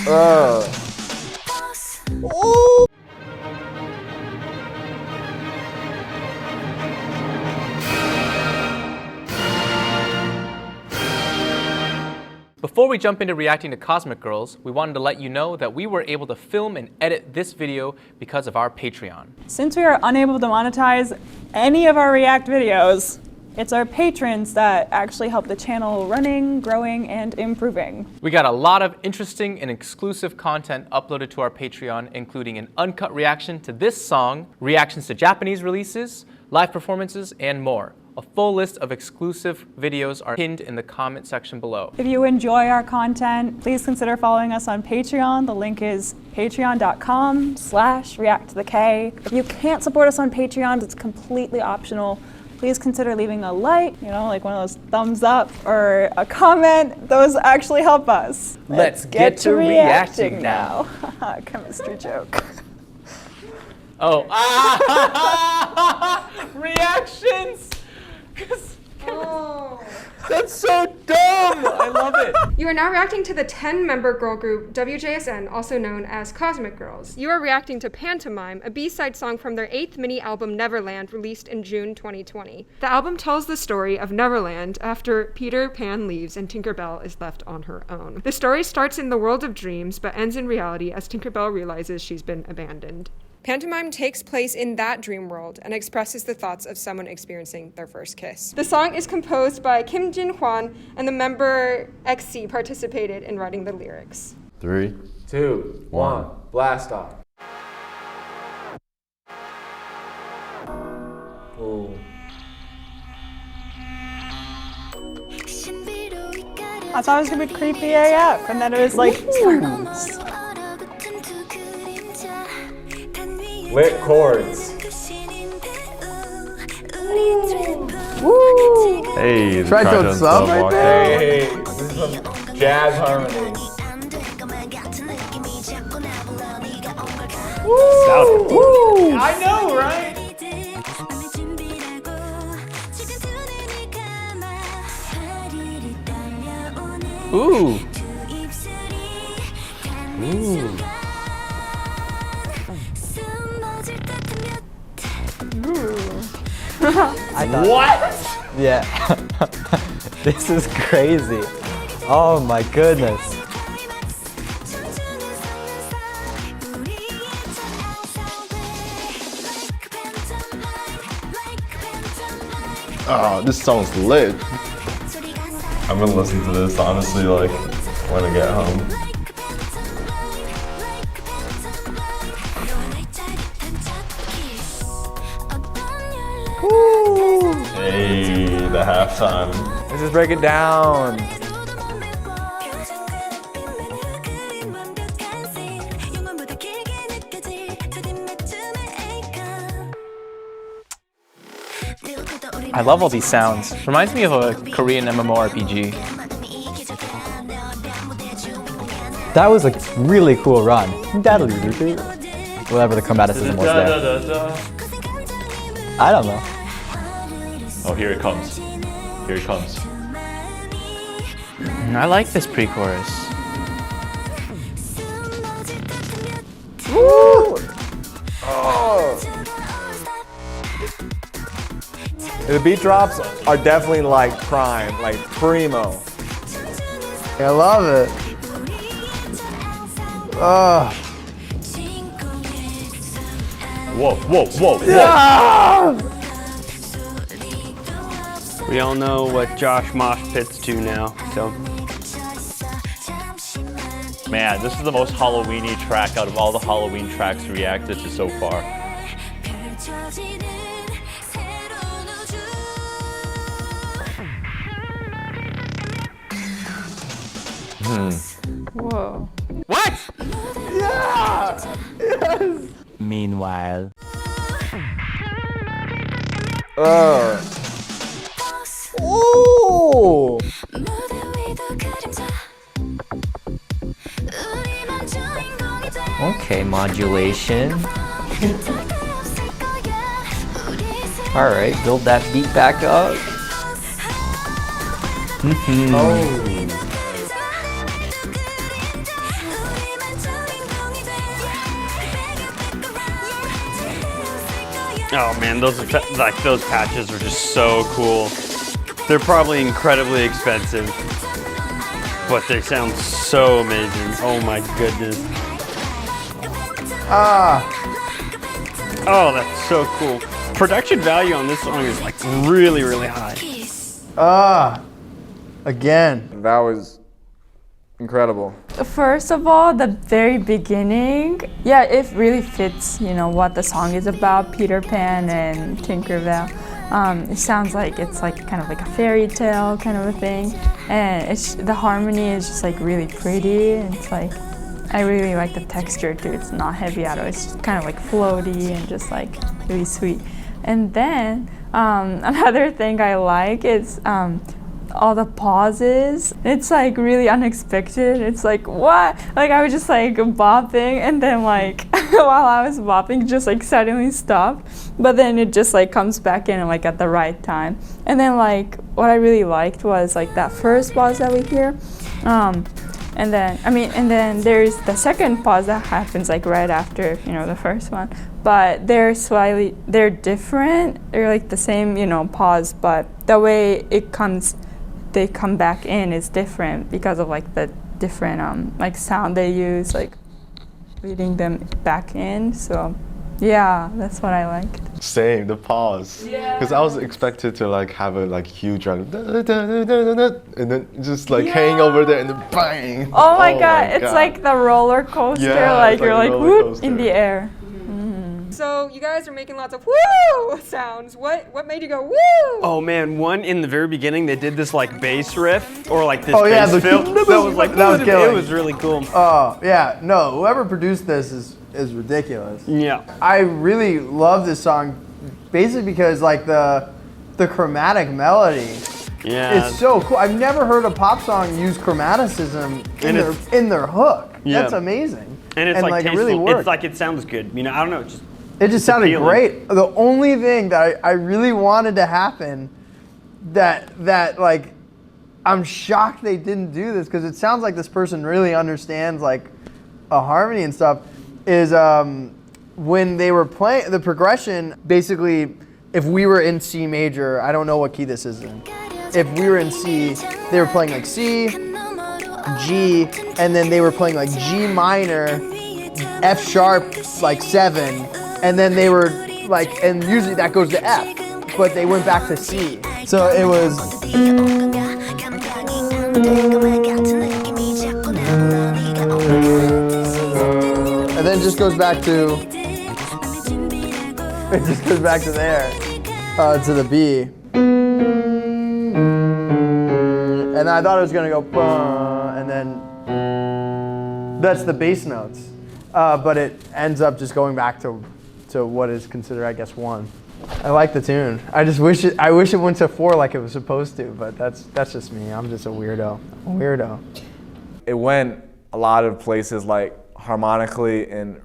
Ooh. Before we jump into reacting to Cosmic Girls, we wanted to let you know that we were able to film and edit this video because of our Patreon. Since we are unable to monetize any of our React videos, it's our patrons that actually help the channel running, growing, and improving. We got a lot of interesting and exclusive content uploaded to our Patreon, including an uncut reaction to this song, reactions to Japanese releases, live performances, and more. A full list of exclusive videos are pinned in the comment section below. If you enjoy our content, please consider following us on Patreon. The link is patreon.com/reacttothek. If you can't support us on Patreon, it's completely optional. Please consider leaving a like, like one of those thumbs up or a comment. Those actually help us. Let's get to reacting now. Chemistry joke. Oh, reactions! Oh. That's so dumb! I love it. You are now reacting to the 10-member girl group WJSN, also known as Cosmic Girls. You are reacting to Pantomime, a B-side song from their 8th mini-album Neverland, released in June 2020. The album tells the story of Neverland after Peter Pan leaves and Tinkerbell is left on her own. The story starts in the world of dreams, but ends in reality as Tinkerbell realizes she's been abandoned. Pantomime takes place in that dream world and expresses the thoughts of someone experiencing their first kiss. The song is composed by Kim Jin Hwan, and the member XC participated in writing the lyrics. 3, 2, 1, blast off. Ooh. I thought it was gonna be creepy AF, and then it was like, Lit chords. Hey, the Triton sub right there. Hey, this is some jazz harmony. Woo! I know, right? Ooh. Ooh. What? Yeah. This is crazy. Oh my goodness. Oh, this song's lit. I'm gonna listen to this honestly, like when I get home. Hey, the halftime. Let's just break it down. I love all these sounds. Reminds me of a Korean MMORPG. That was a really cool run. Whatever the combaticism was there. I don't know. Oh, here it comes. Here it comes. I like this pre-chorus. Woo! Oh. The beat drops are definitely like prime, like primo. I love it. Whoa, whoa, whoa, whoa. Yeah! We all know what Josh mosh pits to now, so. Man, this is the most Halloween-y track out of all the Halloween tracks reacted to so far. whoa. What? Yeah! Yes! Meanwhile. Ooh! Okay, modulation. Alright, build that beat back up. Oh man, those patches are just so cool. They're probably incredibly expensive, but they sound so amazing. Oh my goodness. Oh, that's so cool. Production value on this song is like really, really high. Again, that was incredible. First of all, the very beginning, yeah, it really fits, you know, what the song is about, Peter Pan and Tinkerbell. It sounds like it's like kind of like a fairy tale kind of a thing, and the harmony is just like really pretty. And it's like, I really like the texture too. It's not heavy at all. It's just kind of like floaty and just like really sweet. And then another thing I like is all the pauses. It's like really unexpected. It's like, what? Like I was just like bopping, and then like while I was bopping, just like suddenly stopped. But then it just like comes back in like at the right time. And then like what I really liked was like that first pause that we hear. And then there's the second pause that happens like right after, you know, the first one. But they're different. They're like the same, you know, pause, but the way they come back in is different because of like the different like sound they use, like leading them back in. So yeah, that's what I liked. Same, the pause. Because I was expected to like have a like huge drum, and then just like hang over there and then bang. Oh my god, it's like the roller coaster, Yeah, like it's you're like like a roller whoop in coaster. the air. So you guys are making lots of woo sounds. What made you go woo? Oh man, one in the very beginning, they did this like bass riff or like this yeah, bass the- fill. That was like, that was it killing. was really cool. Oh, yeah, no, whoever produced this is ridiculous. Yeah. I really love this song basically because like the chromatic melody Yeah. is so cool. I've never heard a pop song use chromaticism in their hook. Yeah. That's amazing. And it's like, it really tasteful. works. It's like it sounds good. You know, I don't know, It just sounded appealing. great. The only thing that I really wanted to happen that like I'm shocked they didn't do this because it sounds like this person really understands like a harmony and stuff is when they were playing the progression, basically if we were in C major, I don't know what key this is in. If we were in C, they were playing like C, G, and then they were playing like G minor, F sharp, like 7, and then they were like, and usually that goes to F, but they went back to C. So it was, and then it just goes back to, it just goes back to there, to the B. And I thought it was gonna go, and then that's the bass notes. But it ends up just going back to what is considered, I guess, 1. I like the tune. I just wish it went to 4 like it was supposed to, but that's just me. I'm just a weirdo. It went a lot of places like harmonically and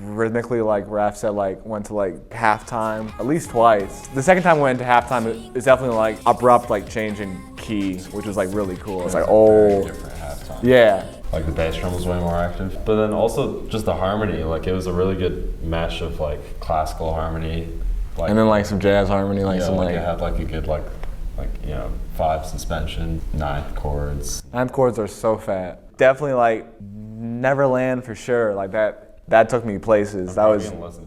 rhythmically, like Raph said, like went to like halftime at least twice. The second time we went to halftime, it's definitely like abrupt, like change in key, which was like really cool. It's like, oh, Different halftime. yeah. Like the bass drum was way more active, but then also just the harmony. Like it was a really good mesh of like classical harmony, like, And then like some jazz harmony, like yeah, some like like it had like a good like 5 suspension, 9 chords. 9 chords are so fat. Definitely like Neverland for sure. Like that took me places. That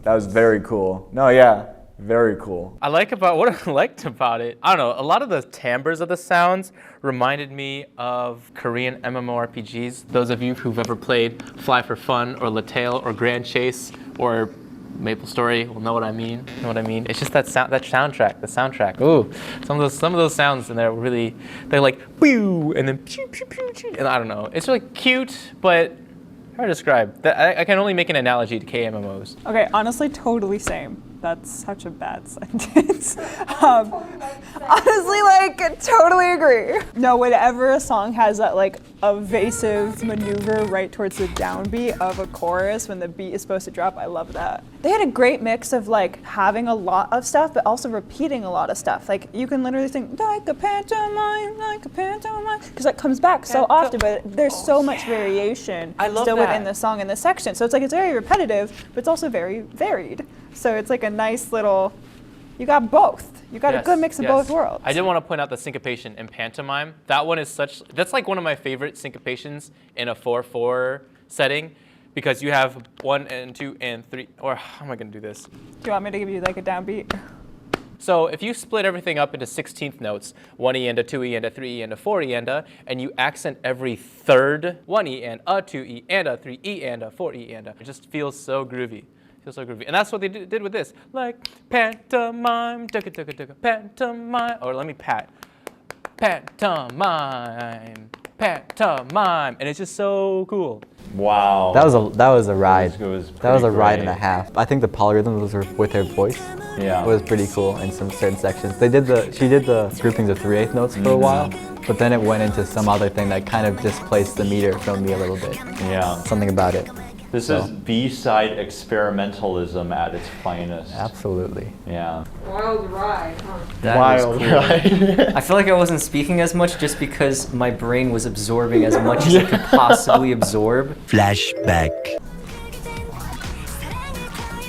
was very cool. No, yeah. Very cool. What I liked about it, I don't know, a lot of the timbres of the sounds reminded me of Korean MMORPGs. Those of you who've ever played Fly for Fun or Lattale or Grand Chase or Maple Story will know what I mean. It's just that soundtrack, the soundtrack. Ooh, some of those sounds in there they're like boo and then pew pew pew pew, and I don't know. It's really cute, but hard to describe. I can only make an analogy to KMMOs. Okay, honestly, totally same. That's such a bad sentence. Honestly, like, totally agree. No, whenever a song has that, like, evasive maneuver right towards the downbeat of a chorus when the beat is supposed to drop. I love that. They had a great mix of like having a lot of stuff but also repeating a lot of stuff. Like you can literally sing like a pantomime, because that comes back so often, but there's so much variation still within the song in this section. So it's like it's very repetitive, but it's also very varied. So it's like a nice little, you got both. You got a good mix of both worlds. I did want to point out the syncopation in pantomime. That one is that's like one of my favorite syncopations in a 4/4 setting, because you have 1 and 2 and 3, or how am I going to do this? Do you want me to give you like a downbeat? So if you split everything up into 16th notes, 1 E and a 2 E and a 3 E and a 4 E and a, and you accent every third 1 E and a 2 E and a 3 E and a 4 E and a, it just feels so groovy. So groovy. And that's what they did with this. Like pantomime, pantomime, or let me pantomime, pantomime, and it's just so cool. Wow. That was a ride. That was a ride and a half. I think the polyrhythms with her voice was pretty cool in some certain sections. She did the groupings of 3/8 notes for a while, but then it went into some other thing that kind of displaced the meter from me a little bit. Yeah. Something about it. This is B-side experimentalism at its finest. Absolutely. Yeah. Wild ride, huh? Wild ride. I feel like I wasn't speaking as much just because my brain was absorbing as much as it could possibly absorb. Flashback.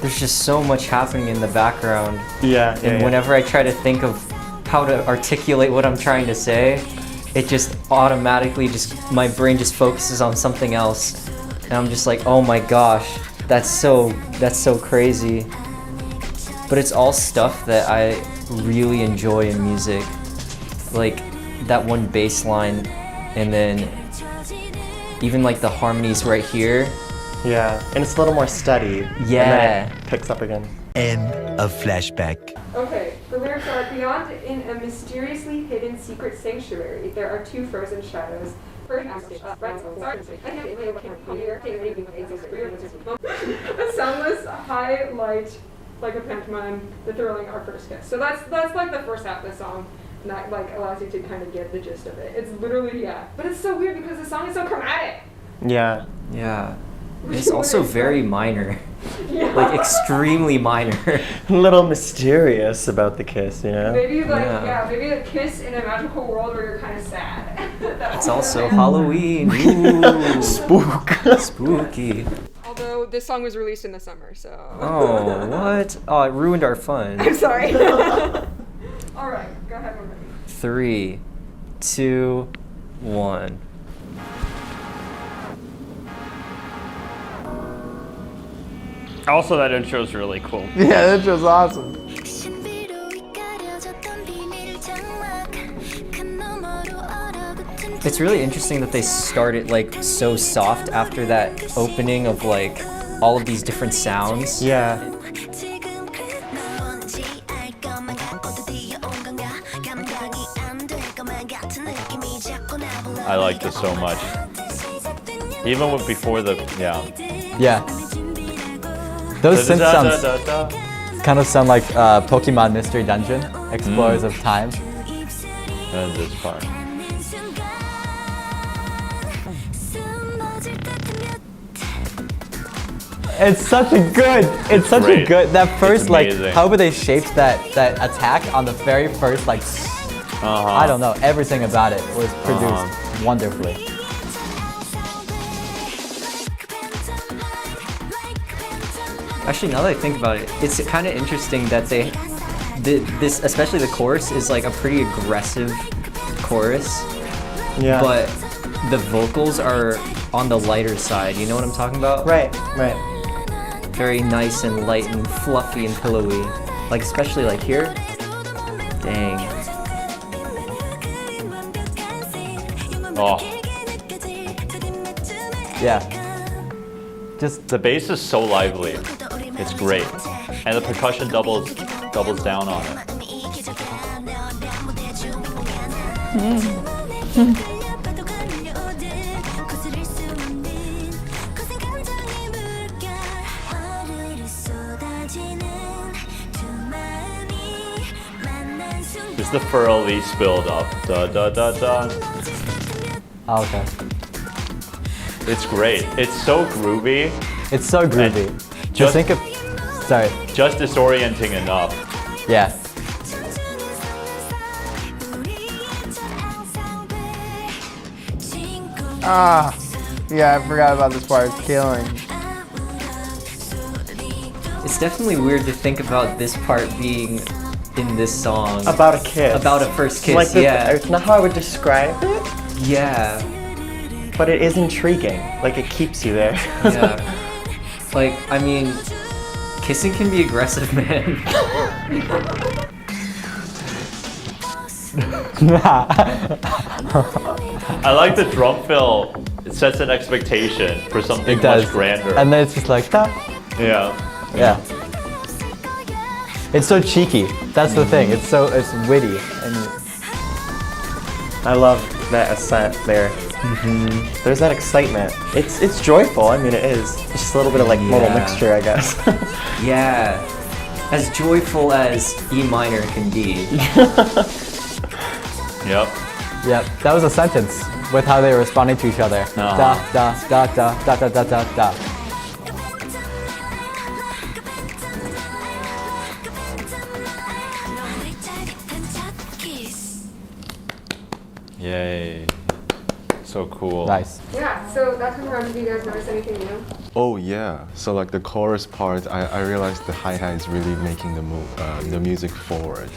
There's just so much happening in the background. And whenever I try to think of how to articulate what I'm trying to say, it just automatically my brain just focuses on something else. And I'm just like, oh my gosh, that's so crazy. But it's all stuff that I really enjoy in music. Like that one bass line, and then even like the harmonies right here. Yeah, and it's a little more steady. Yeah. And then it picks up again. End of flashback. Okay, the lyrics are, beyond in a mysteriously hidden secret sanctuary, there are 2 frozen shadows. A soundless highlight like a pantomime, the thrilling our first kiss. So that's like the first half of the song, and that like allows you to kind of get the gist of it. It's literally but it's so weird because the song is so chromatic. Yeah. Yeah. It's also very minor. Like extremely minor. A little mysterious about the kiss, you know? Maybe maybe a kiss in a magical world where you're kind of sad. It's also Halloween. Ooh. Spooky. Although this song was released in the summer, so. Oh, what? Oh, it ruined our fun. I'm sorry. All right, go ahead, we're ready. 3, 2, 1. Also, that intro is really cool. Yeah, that intro's awesome. It's really interesting that they started like so soft after that opening of like all of these different sounds. Yeah. I like this so much. Even before the, Yeah. Those synth sounds kind of sound like Pokemon Mystery Dungeon, Explorers of Time. And this part. It's such a good, that first like, however they shaped that attack on the very first like, I don't know, everything about it was produced wonderfully. Actually, now that I think about it, it's kind of interesting that this, especially the chorus, is like a pretty aggressive chorus. Yeah. But the vocals are on the lighter side. You know what I'm talking about? Right. Very nice and light and fluffy and pillowy. Like especially like here. Dang. Oh. Yeah. Just the bass is so lively. It's great. And the percussion doubles down on it. It's the Furley's build up. Da da da da. Oh, okay. It's great. It's so groovy. It's so groovy. Just think of, sorry. Just disorienting enough. Yeah. Ah, yeah, I forgot about this part. It's killing. It's definitely weird to think about this part being in this song. About a kiss. About a first kiss, Like yeah. It's not how I would describe it. Yeah. But it is intriguing. Like, it keeps you there. Yeah. Like, I mean, kissing can be aggressive, man. I like the drum fill. It sets an expectation for something It does. much grander. And then it's just like, da. Yeah. Yeah. It's so cheeky. That's the thing. It's witty. And I love that ascent there. There's that excitement. It's joyful. I mean, it is. It's just a little bit of like modal mixture, I guess. Yeah. As joyful as E minor can be. Yep. Yep. That was a sentence with how they were responding to each other. Da da da da da da da da da. Yay. So cool. Nice. Yeah, so that time around, did you guys notice anything new? Oh yeah. So like the chorus part, I realized the hi-hat is really making the music forward,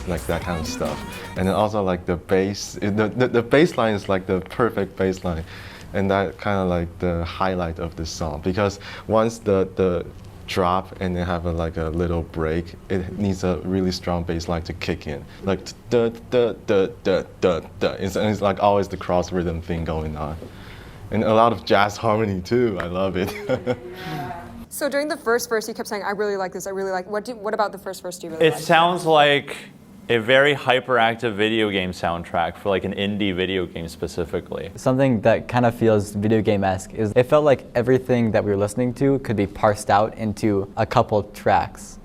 like that kind of stuff. And then also like the bass, the bass line is like the perfect bass line, and that kind of like the highlight of the song, because once the drop and then have like a little break, it needs a really strong bass line to kick in, like da da da da da da. It's like always the cross rhythm thing going on, and a lot of jazz harmony too. I love it. So during the first verse, you kept saying, "I really like this. I really like." What about the first verse do you really It like? sounds like a very hyperactive video game soundtrack for like an indie video game specifically. Something that kind of feels video game-esque is it felt like everything that we were listening to could be parsed out into a couple tracks.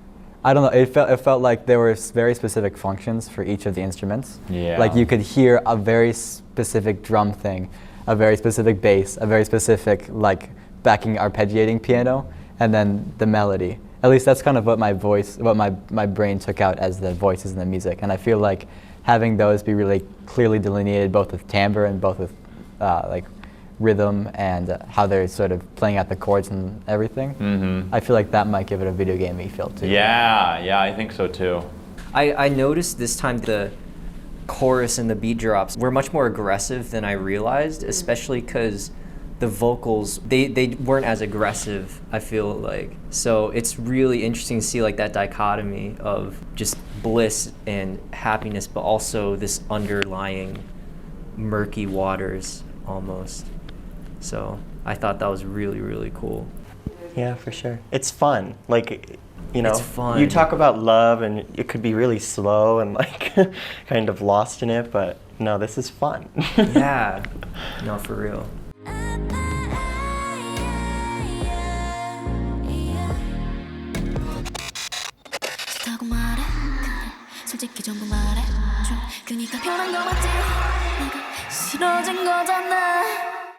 I don't know, it felt like there were very specific functions for each of the instruments. Yeah. Like you could hear a very specific drum thing, a very specific bass, a very specific like backing arpeggiating piano, and then the melody. At least that's kind of what my brain took out as the voices in the music. And I feel like having those be really clearly delineated both with timbre and both with like rhythm and how they're sort of playing out the chords and everything. I feel like that might give it a video gamey feel too. Yeah, I think so too. I noticed this time the chorus and the beat drops were much more aggressive than I realized, especially because the vocals, they weren't as aggressive, I feel like. So it's really interesting to see like that dichotomy of just bliss and happiness, but also this underlying murky waters almost. So I thought that was really, really cool. Yeah, for sure. It's fun. Like, you know, It's fun. you talk about love and it could be really slow and like kind of lost in it, but no, this is fun. Yeah, no, for real. 솔직히 전부 말해줘 그니까 편한 거 맞지? 내가 싫어진 거잖아